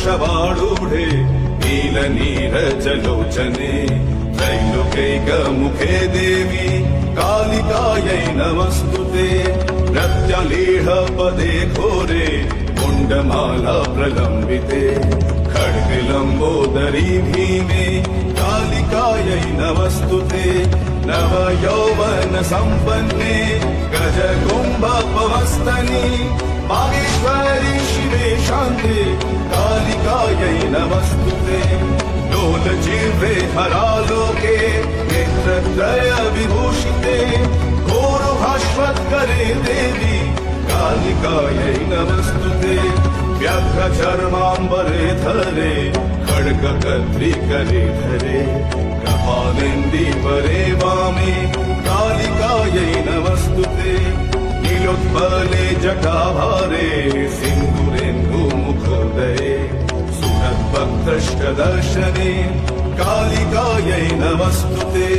वृषवारूढे नीलनीरजलोचने त्रैलोक्यैकमुखे देवी कालिकायै नमस्तुते प्रत्यलीढपदे घोरे कुण्डमाला प्रलम्बिते खड्गलम्बोदरी भीमे कालिकायै नमस्तुते नवयौवन सम्पन्ने गजकुम्भपवस्तनि मागेश्वरी शिवे शान्ते कालिकायै नमस्तुते लोलजिह्वे हरालोके नेत्रत्रय विभूषिते घोरभास्वत्करे देवी कालिकायै नमस्तुते व्याघ्रचर्माम्बरे धरे खड्गकर्त्रिकरे धरे कपालेन्दीपरे वामे कालिकायै नमस्तुते नीलोत्पले जटाभारे सिन्दूरेन्दुमुखोदये सुरद्भक्तष्टदर्शने कालिकायै नमस्तुते।